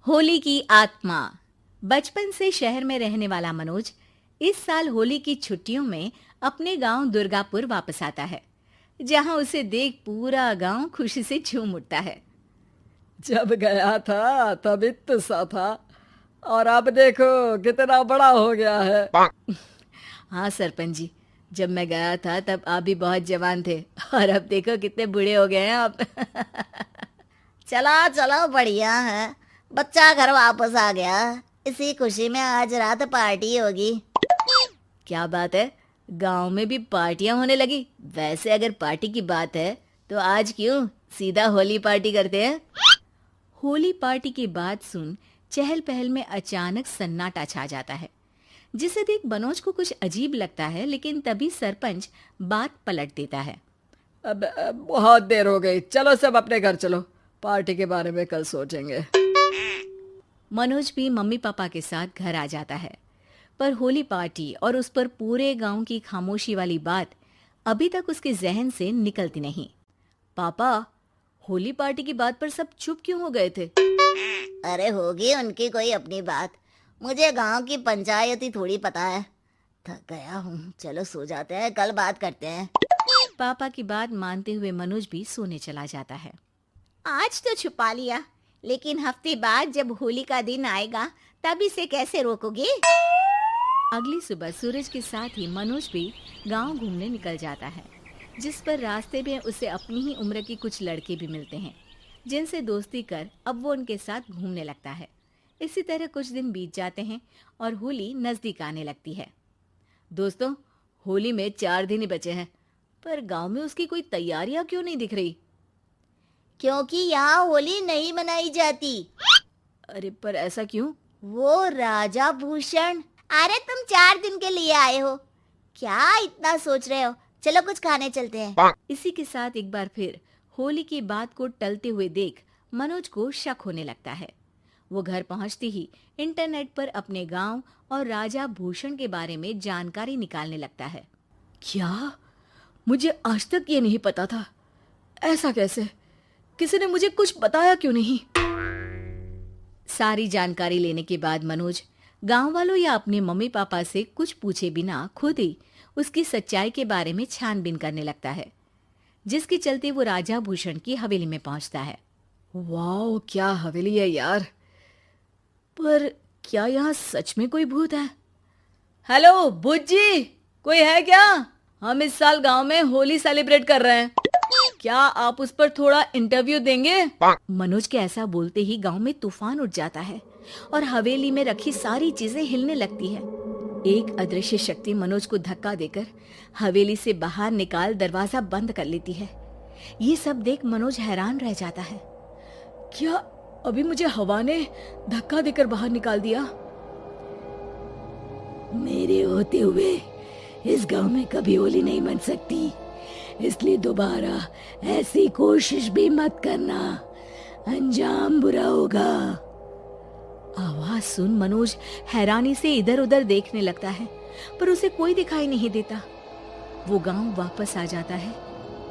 होली की आत्मा। बचपन से शहर में रहने वाला मनोज इस साल होली की छुट्टियों में अपने गांव दुर्गापुर वापस आता है, जहां उसे देख पूरा गांव खुशी से झूम उठता है। जब गया था तब इतना सा था और अब देखो कितना बड़ा हो गया है। हाँ सरपंच जी, जब मैं गया था तब आप भी बहुत जवान थे और अब देखो कितने बूढ़े हो गए हैं आप। चलो चलो बढ़िया है। बच्चा घर वापस आ गया। इसी खुशी में आज रात पार्टी होगी। क्या बात है, गांव में भी पार्टियां होने लगी। वैसे अगर पार्टी की बात है तो आज क्यों सीधा होली पार्टी करते हैं। होली पार्टी की बात सुन चहल पहल में अचानक सन्नाटा छा जाता है, जिसे देख मनोज को कुछ अजीब लगता है, लेकिन तभी सरपंच बात पलट देता है। अब बहुत देर हो गई, चलो सब अपने घर चलो, पार्टी के बारे में कल सोचेंगे। मनोज भी मम्मी पापा के साथ घर आ जाता है, पर होली पार्टी और उस पर पूरे गांव की खामोशी वाली बात अभी तक उसके जहन से निकलती नहीं। पापा, होली पार्टी की बात पर सब चुप क्यों हो गए थे? अरे होगी उनकी कोई अपनी बात। मुझे गांव की पंचायत ही थोड़ी पता है। थक गया हूँ, चलो सो जाते हैं, कल बात करते हैं। पापा की बात मानते हुए मनोज भी सोने चला जाता है। आज तो छुपा लिया, लेकिन हफ्ते बाद जब होली का दिन आएगा तब इसे कैसे रोकोगे? अगली सुबह सूरज के साथ ही मनोज भी गांव घूमने निकल जाता है, जिस पर रास्ते में उसे अपनी ही उम्र के कुछ लड़के भी मिलते हैं, जिनसे दोस्ती कर अब वो उनके साथ घूमने लगता है। इसी तरह कुछ दिन बीत जाते हैं और होली नजदीक आने लगती है। दोस्तों, होली में 4 दिन ही बचे हैं, पर गांव में उसकी कोई तैयारियां क्यों नहीं दिख रही? क्योंकि यहाँ होली नहीं मनाई जाती। अरे पर ऐसा क्यों? वो राजा भूषण। अरे तुम 4 दिन के लिए आए हो, क्या इतना सोच रहे हो? चलो कुछ खाने चलते हैं। इसी के साथ एक बार फिर होली की बात को टलते हुए देख मनोज को शक होने लगता है। वो घर पहुंचते ही इंटरनेट पर अपने गांव और राजा भूषण के बारे में जानकारी निकालने लगता है। क्या? मुझे आज तक ये नहीं पता था। ऐसा कैसे? किसी ने मुझे कुछ बताया क्यों नहीं? सारी जानकारी लेने के बाद मनोज गांव वालों या अपने मम्मी पापा से कुछ पूछे बिना खुद ही उसकी सच्चाई के बारे में छानबीन करने लगता है, जिसके चलते वो राजा भूषण की हवेली में पहुंचता है। वाह, क्या हवेली है यार। पर क्या यहाँ सच में कोई भूत है? हेलो भूत जी, कोई है क्या? हम इस साल गांव में होली सेलिब्रेट कर रहे हैं, क्या आप उस पर थोड़ा इंटरव्यू देंगे? मनोज के ऐसा बोलते ही गांव में तूफान उठ जाता है और हवेली में रखी सारी चीजें हिलने लगती है। एक अदृश्य शक्ति मनोज को धक्का देकर हवेली से बाहर निकाल दरवाजा बंद कर लेती है। ये सब देख मनोज हैरान रह जाता है। क्या अभी मुझे हवा ने धक्का देकर बाहर निकाल दिया? मेरे होते हुए इस गांव में कभी होली नहीं मन सकती, इसलिए दोबारा ऐसी कोशिश भी मत करना, अंजाम बुरा होगा। आवाज सुन मनोज हैरानी से इधर उधर देखने लगता है, पर उसे कोई दिखाई नहीं देता। वो गांव वापस आ जाता है,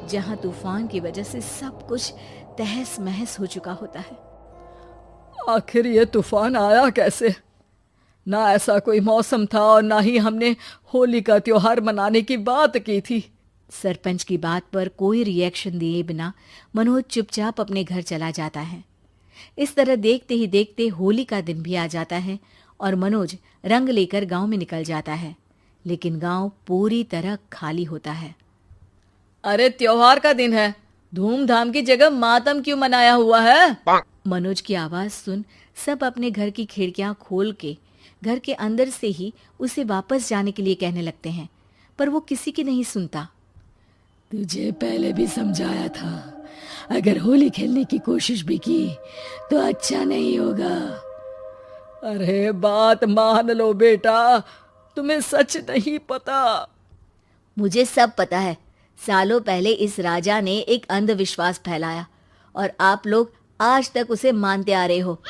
जहां तूफान की वजह से सब कुछ तहस महस हो चुका होता है। आखिर ये तूफान आया कैसे? ना ऐसा कोई मौसम था और ना ही हमने होली का त्योहार मनाने की बात की थी। सरपंच की बात पर कोई रिएक्शन दिए बिना मनोज चुपचाप अपने घर चला जाता है। इस तरह देखते ही देखते होली का दिन भी आ जाता है और मनोज रंग लेकर गांव में निकल जाता है, लेकिन गांव पूरी तरह खाली होता है। अरे त्योहार का दिन है, धूमधाम की जगह मातम क्यों मनाया हुआ है? मनोज की आवाज सुन सब अपने घर की खिड़कियां खोल के घर के अंदर से ही उसे वापस जाने के लिए कहने लगते हैं, पर वो किसी की नहीं सुनता। तुझे पहले भी समझाया था, अगर होली खेलने की कोशिश भी की तो अच्छा नहीं होगा। अरे बात मान लो बेटा, तुम्हें सच नहीं पता। मुझे सब पता है। सालों पहले इस राजा ने एक अंधविश्वास फैलाया और आप लोग आज तक उसे मानते आ रहे हो।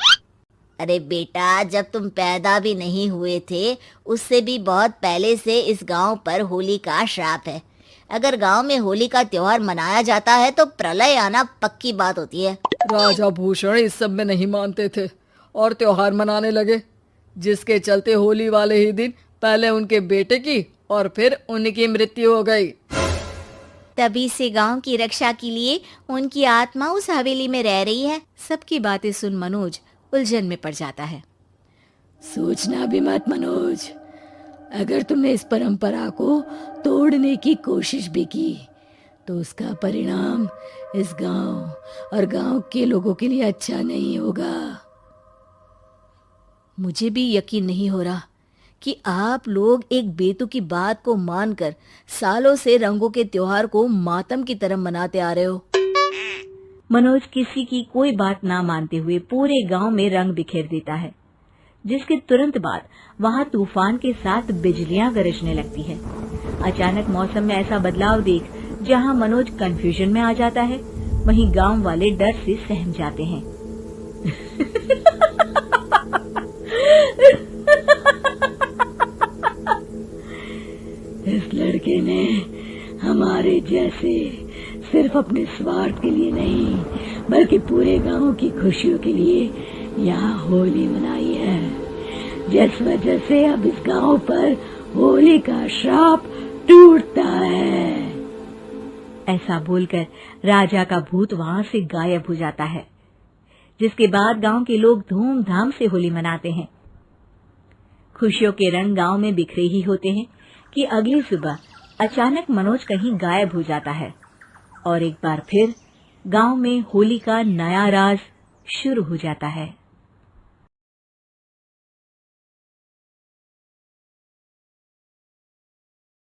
अरे बेटा, जब तुम पैदा भी नहीं हुए थे उससे भी बहुत पहले से इस गांव पर होली का श्राप है। अगर गांव में होली का त्योहार मनाया जाता है तो प्रलय आना पक्की बात होती है। राजा भूषण इस सब में नहीं मानते थे और त्योहार मनाने लगे, जिसके चलते होली वाले ही दिन पहले उनके बेटे की और फिर उनकी मृत्यु हो गई। तभी से गांव की रक्षा के लिए उनकी आत्मा उस हवेली में रह रही है। सबकी बातें सुन मनोज उलझन में पड़ जाता है। सोचना भी मत मनोज, अगर तुमने इस परंपरा को तोड़ने की कोशिश भी की तो उसका परिणाम इस गांव और गांव के लोगों के लिए अच्छा नहीं होगा। मुझे भी यकीन नहीं हो रहा कि आप लोग एक बेतुकी बात को मानकर सालों से रंगों के त्योहार को मातम की तरह मनाते आ रहे हो। मनोज किसी की कोई बात ना मानते हुए पूरे गांव में रंग बिखेर देता है, जिसके तुरंत बाद वहां तूफान के साथ बिजलियां गरजने लगती है। अचानक मौसम में ऐसा बदलाव देख जहां मनोज कंफ्यूजन में आ जाता है, वहीं गांव वाले डर से सहम जाते हैं। इस लड़के ने हमारे जैसे सिर्फ अपने स्वार्थ के लिए नहीं बल्कि पूरे गांव की खुशियों के लिए यहाँ होली मनाई है, जिस वजह से अब इस गांव पर होली का श्राप टूटता है। ऐसा बोलकर राजा का भूत वहां से गायब हो जाता है, जिसके बाद गांव के लोग धूमधाम से होली मनाते हैं। खुशियों के रंग गांव में बिखरे ही होते हैं कि अगली सुबह अचानक मनोज कहीं गायब हो जाता है और एक बार फिर गांव में होली का नया राज शुरू हो जाता है।